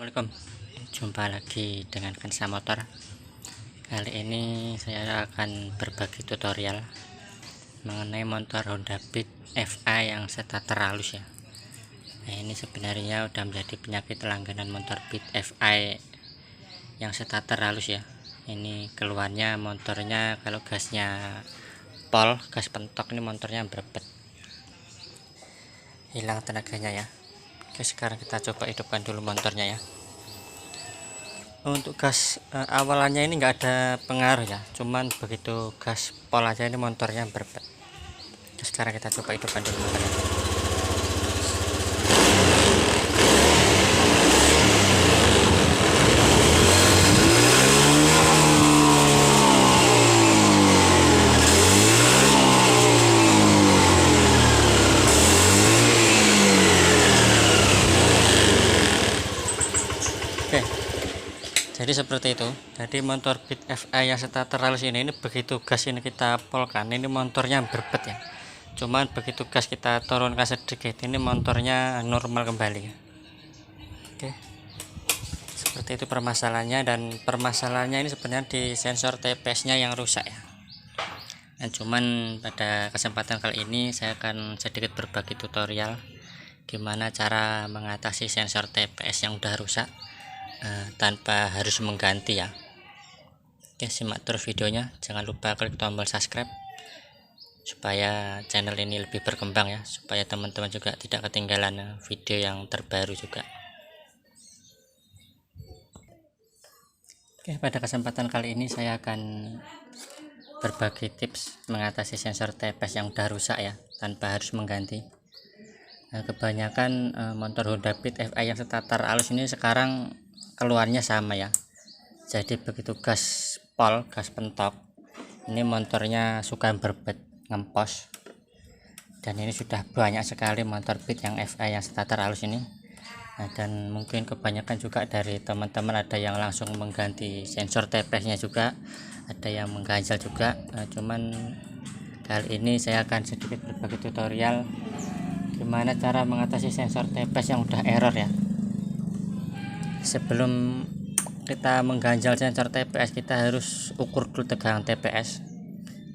Assalamualaikum, jumpa lagi dengan Kensa Motor. Kali ini saya akan berbagi tutorial mengenai motor Honda Beat FA yang starter halus ya. Nah, ini sebenarnya udah menjadi penyakit langganan motor Beat FA yang starter halus ya. Ini keluarnya motornya kalau gasnya pol, gas pentok, ini motornya berbet, hilang tenaganya ya. Oke, sekarang kita coba hidupkan dulu motornya ya. Untuk gas awalannya ini enggak ada pengaruh ya, cuman begitu gas pol aja ini motornya berbet. Sekarang kita coba hidupkan dulu motornya. Oke, jadi seperti itu. Jadi motor Beat FA yang starter halus ini begitu gas ini kita polkan, ini motornya berbet ya. Cuman begitu gas kita turunkan sedikit, ini motornya normal kembali ya. Oke, seperti itu permasalahannya, dan permasalahannya ini sebenarnya di sensor TPS nya yang rusak ya. Nah, cuman pada kesempatan kali ini saya akan sedikit berbagi tutorial gimana cara mengatasi sensor TPS yang udah rusak tanpa harus mengganti ya. Oke, simak terus videonya, jangan lupa klik tombol subscribe supaya channel ini lebih berkembang ya, supaya teman-teman juga tidak ketinggalan video yang terbaru juga. Oke, pada kesempatan kali ini saya akan berbagi tips mengatasi sensor TPS yang udah rusak ya tanpa harus mengganti. Nah, kebanyakan motor Honda Beat FA yang starter halus ini sekarang keluarnya sama ya. Jadi begitu gas pol, gas pentok, ini motornya suka berbet, ngempos. Dan ini sudah banyak sekali motor Beat yang FA yang starter halus ini. Nah, dan mungkin kebanyakan juga dari teman-teman ada yang langsung mengganti sensor TPS nya juga, ada yang mengganjal juga. Nah, cuman kali ini saya akan sedikit berbagi tutorial gimana cara mengatasi sensor TPS yang udah error ya. Sebelum kita mengganjal sensor TPS, kita harus ukur dulu tegangan TPS.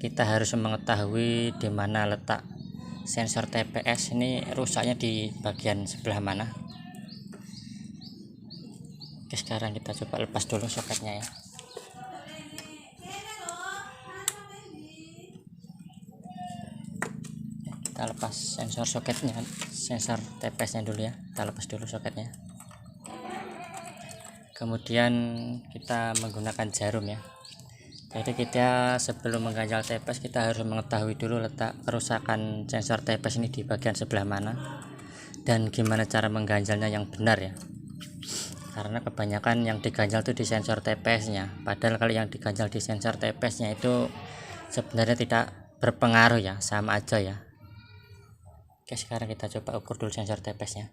Kita harus mengetahui di mana letak sensor TPS ini rusaknya, di bagian sebelah mana. Oke, sekarang kita coba lepas dulu soketnya ya. Kita lepas sensor soketnya, sensor TPS nya dulu ya. Kita lepas dulu soketnya. Kemudian kita menggunakan jarum ya. Jadi kita sebelum mengganjal TPS, kita harus mengetahui dulu letak kerusakan sensor TPS ini di bagian sebelah mana dan gimana cara mengganjalnya yang benar ya. Karena kebanyakan yang diganjal itu di sensor TPS nya, padahal kalau yang diganjal di sensor TPS nya itu sebenarnya tidak berpengaruh ya, sama aja ya. Oke, sekarang kita coba ukur dulu sensor TPS nya.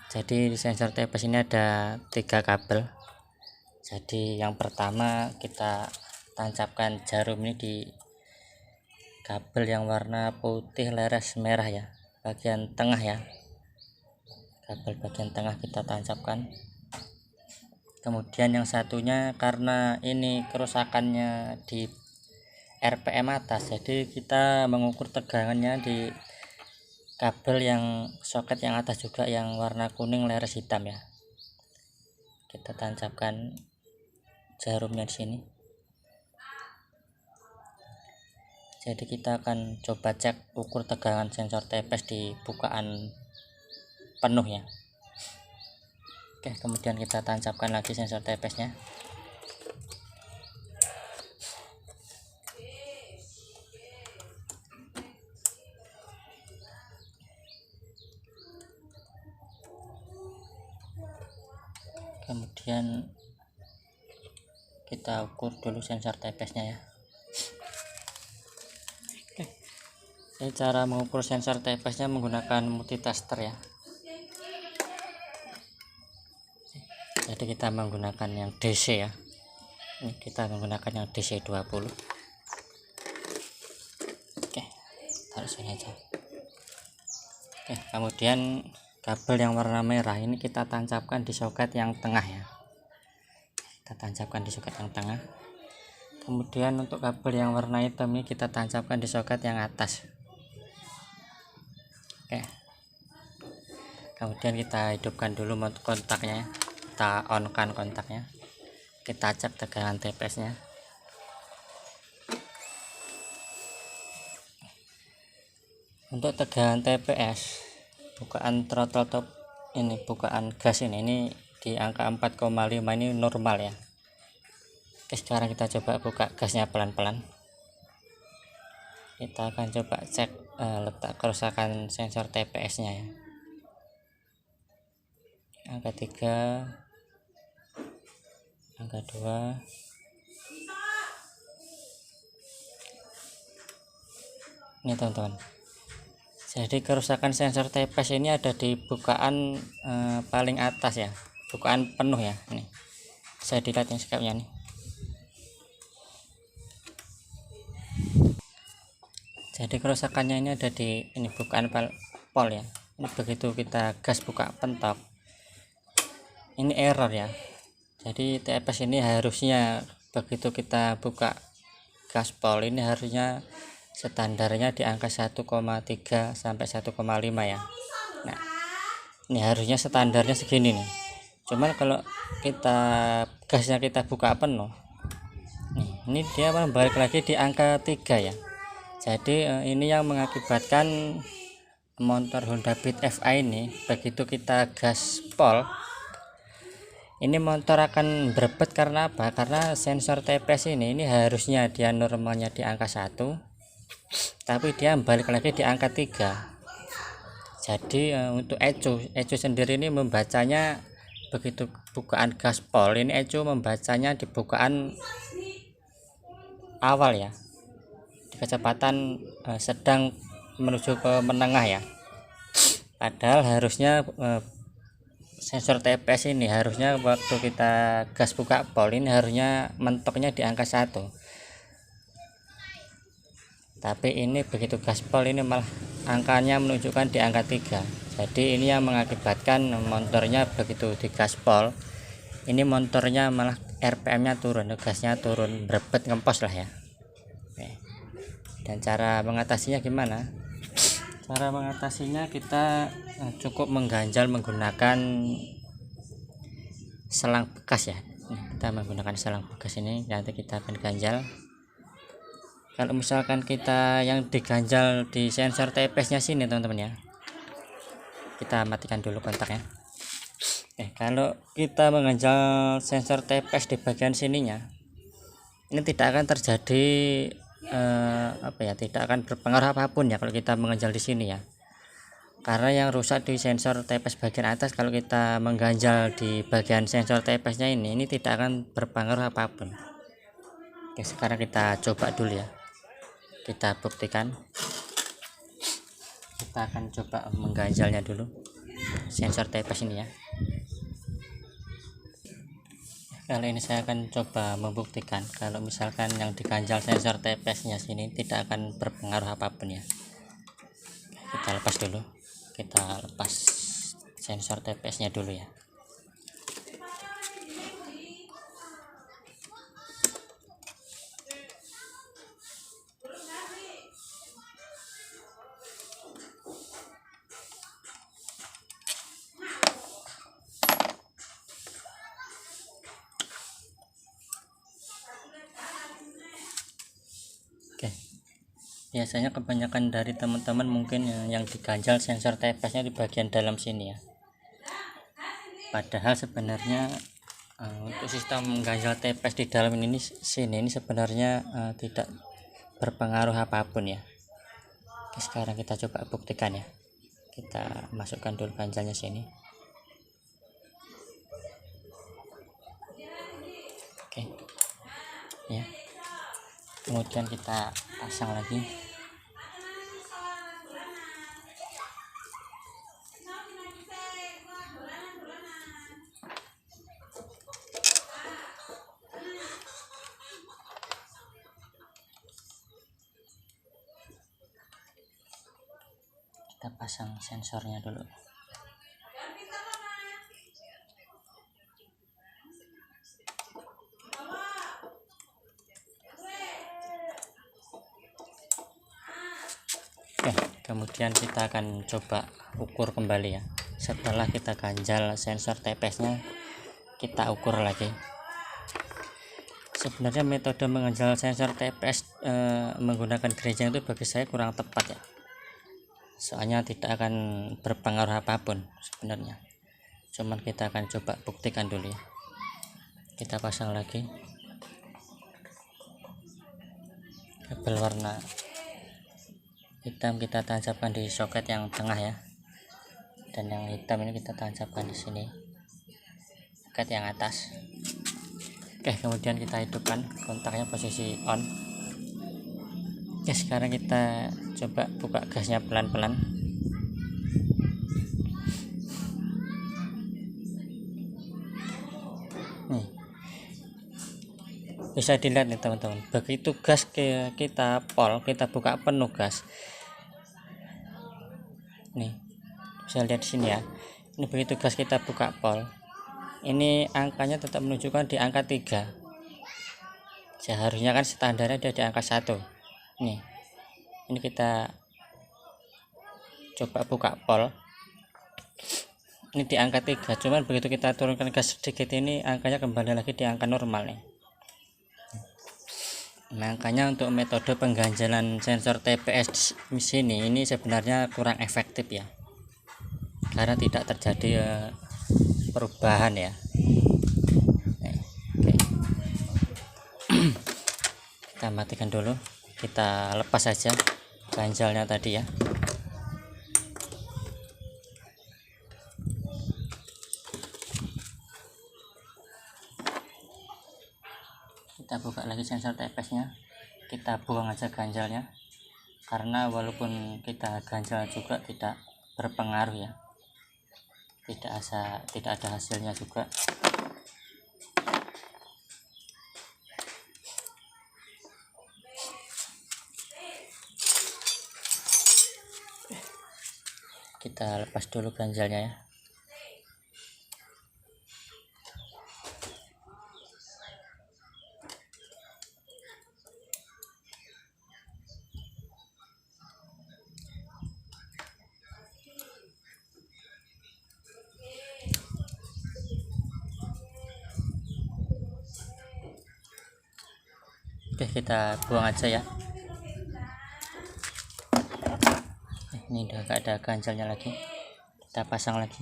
Jadi di sensor TPS ini ada 3 kabel. Jadi yang pertama kita tancapkan jarum ini di kabel yang warna putih leres merah ya, bagian tengah ya. Kabel bagian tengah kita tancapkan. Kemudian yang satunya, karena ini kerusakannya di RPM atas, jadi kita mengukur tegangannya di kabel yang soket yang atas juga, yang warna kuning leres hitam ya. Kita tancapkan jarumnya di sini. Jadi kita akan coba cek ukur tegangan sensor TPS di bukaan penuh ya. Oke, kemudian kita tancapkan lagi sensor TPS nya. Kemudian kita ukur dulu sensor TPS nya ya. Oke, ini cara mengukur sensor TPS nya menggunakan multitester ya. Jadi kita menggunakan yang DC ya. Ini kita menggunakan yang DC 20. Oke, taruh sini aja. Oke, kemudian kabel yang warna merah ini kita tancapkan di soket yang tengah ya, kita tancapkan di soket yang tengah. Kemudian untuk kabel yang warna hitam ini kita tancapkan di soket yang atas. Oke, kemudian kita hidupkan dulu kontaknya, kita on kan kontaknya, kita cek tegangan TPS nya. Untuk tegangan TPS bukaan throttle top ini, bukaan gas ini di angka 4,5 ini normal ya. Oke, sekarang kita coba buka gasnya pelan-pelan. Kita akan coba cek letak kerusakan sensor TPS nya ya. Angka 3, angka 2, ini teman-teman. Jadi kerusakan sensor TPS ini ada di bukaan paling atas ya, bukaan penuh ya. Ini saya dilihat yang skapnya nih. Jadi kerusakannya ini ada di ini bukaan pol ya. Ini begitu kita gas buka pentok, ini error ya. Jadi TPS ini harusnya begitu kita buka gaspol ini harusnya standarnya di angka 1,3 sampai 1,5 ya. Nah, ini harusnya standarnya segini nih. Cuman kalau gasnya kita buka penuh, nih, ini dia balik lagi di angka 3 ya. Jadi ini yang mengakibatkan motor Honda Beat FA ini begitu kita gaspol, ini motor akan berebet. Karena apa? Karena sensor TPS ini harusnya dia normalnya di angka 1, tapi dia balik lagi di angka 3. Jadi untuk ECU sendiri ini membacanya begitu bukaan gaspol, ini ECU membacanya di bukaan awal ya, di kecepatan sedang menuju ke menengah ya. Padahal harusnya sensor TPS ini harusnya waktu kita gas buka pol ini harusnya mentoknya di angka 1, tapi ini begitu gaspol ini malah angkanya menunjukkan di angka 3. Jadi ini yang mengakibatkan motornya begitu di gaspol ini motornya malah RPM nya turun, gasnya turun, berebet, ngempos lah ya. Oke. Dan cara mengatasinya gimana? Cara mengatasinya kita cukup mengganjal menggunakan selang bekas ya. Kita menggunakan selang bekas ini, nanti kita akan ganjal. Kalau misalkan kita yang diganjal di sensor TPS nya sini teman-teman ya, kita matikan dulu kontaknya. Kalau kita mengganjal sensor TPS di bagian sininya, ini tidak akan terjadi tidak akan berpengaruh apapun ya kalau kita mengganjal di sini ya. Karena yang rusak di sensor TPS bagian atas, kalau kita mengganjal di bagian sensor TPS nya ini tidak akan berpengaruh apapun. Oke, sekarang kita coba dulu ya, kita buktikan. Kita akan coba mengganjalnya dulu sensor TPS ini ya. Kali ini saya akan coba membuktikan kalau misalkan yang diganjal sensor TPS nya sini tidak akan berpengaruh apapun ya. Kita lepas dulu, kita lepas sensor TPS nya dulu ya. Oke, biasanya kebanyakan dari teman-teman mungkin yang diganjal sensor TPS nya di bagian dalam sini ya. Padahal sebenarnya untuk sistem mengganjal TPS di dalam ini sebenarnya tidak berpengaruh apapun ya. Oke, sekarang kita coba buktikan ya. Kita masukkan dulu ganjalnya sini. Oke ya, kemudian kita pasang lagi. Kita pasang sensornya dulu. kemudian kita akan coba ukur kembali ya. Setelah kita ganjal sensor TPS nya, kita ukur lagi. Sebenarnya metode mengganjal sensor TPS menggunakan gereja itu bagi saya kurang tepat ya, soalnya tidak akan berpengaruh apapun sebenarnya. Cuman kita akan coba buktikan dulu ya. Kita pasang lagi kabel warna hitam, kita tancapkan di soket yang tengah ya, dan yang hitam ini kita tancapkan di sini soket yang atas. Oke, kemudian kita hidupkan kontaknya posisi on. Oke, sekarang kita coba buka gasnya pelan-pelan. Nih, bisa dilihat nih teman-teman, begitu gas kita pol, kita buka penuh gas nih, bisa lihat di sini ya. Ini begitu gas kita buka pol, ini angkanya tetap menunjukkan di angka 3. Seharusnya kan standarnya dia di angka 1. Nih, ini kita coba buka pol, ini di angka 3, cuman begitu kita turunkan gas sedikit ini angkanya kembali lagi di angka normal nih. Makanya untuk metode pengganjalan sensor TPS di sini ini sebenarnya kurang efektif ya, karena tidak terjadi perubahan ya. Oke. Kita matikan dulu, kita lepas saja ganjalnya tadi ya. Kita buka lagi sensor TPS nya, kita buang aja ganjalnya, karena walaupun kita ganjal juga tidak berpengaruh ya, tidak ada hasilnya juga. Kita lepas dulu ganjalnya ya. Oke, kita buang aja ya. Ini udah gak ada ganjalnya lagi, kita pasang lagi.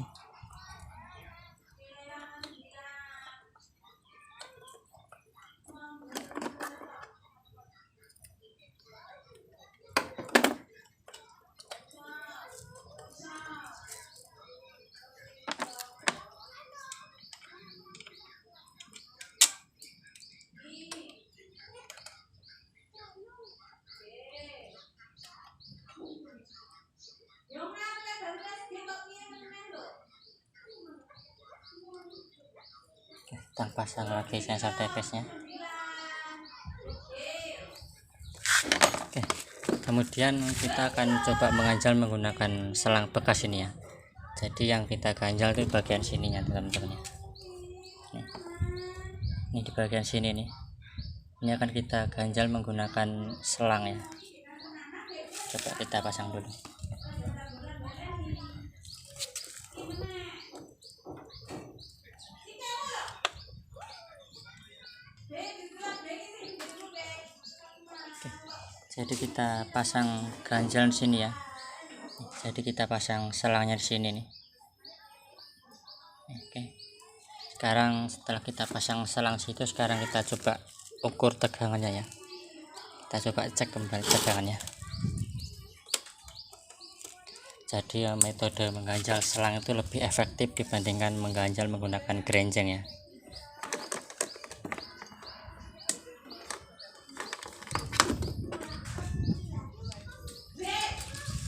Kita pasang lagi sensor TPS nya. Oke, kemudian kita akan coba mengganjal menggunakan selang bekas ini ya. Jadi yang kita ganjal itu bagian sininya teman-teman ya. Ini di bagian sini nih, ini akan kita ganjal menggunakan selang ya. Coba kita pasang dulu. Jadi kita pasang ganjal di sini ya. Jadi kita pasang selangnya di sini nih. Oke. Sekarang setelah kita pasang selang situ, sekarang kita coba ukur tegangannya ya. Kita coba cek kembali tegangannya. Jadi metode mengganjal selang itu lebih efektif dibandingkan mengganjal menggunakan gerenjeng ya.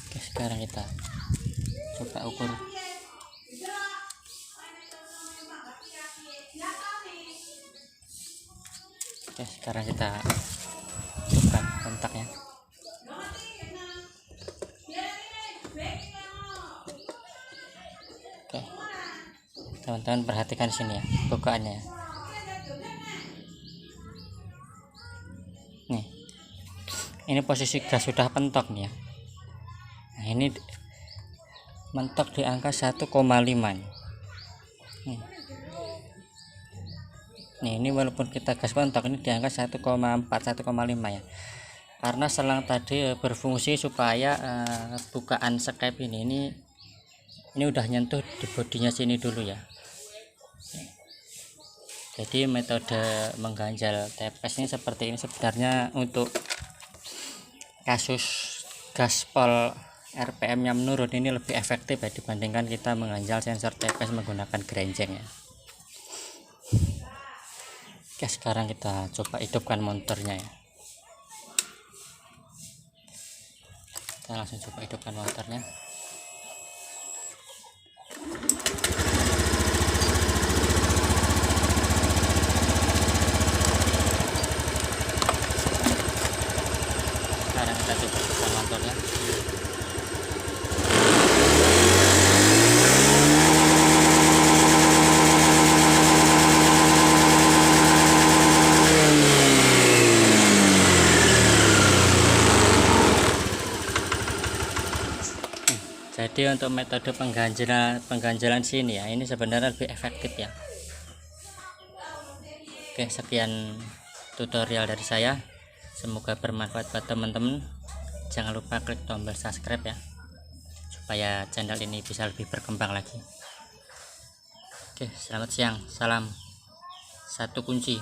Oke, sekarang kita coba ukur. Oke, sekarang kita coba kontaknya. Oke, teman-teman perhatikan sini ya, bukaannya. Nih, ini posisi gas sudah pentok nih ya. Nah, ini mentok di angka 1,5 nih. Ini walaupun kita gas mentok ini di angka 1,4 1,5 ya, karena selang tadi berfungsi supaya bukaan Skype ini udah nyentuh di bodinya sini dulu ya. Jadi metode mengganjal TPS ini seperti ini sebenarnya untuk kasus gaspol RPM yang menurun ini lebih efektif ya dibandingkan kita mengganjal sensor TPS menggunakan gerenjeng ya. Oke, sekarang kita coba hidupkan motornya ya. Kita langsung coba hidupkan motornya. Sekarang kita coba hidupkan motornya. Jadi untuk metode pengganjalan sini ya, ini sebenarnya lebih efektif ya. Oke, sekian tutorial dari saya, semoga bermanfaat buat teman-teman. Jangan lupa klik tombol subscribe ya, supaya channel ini bisa lebih berkembang lagi. Oke, selamat siang, salam satu kunci.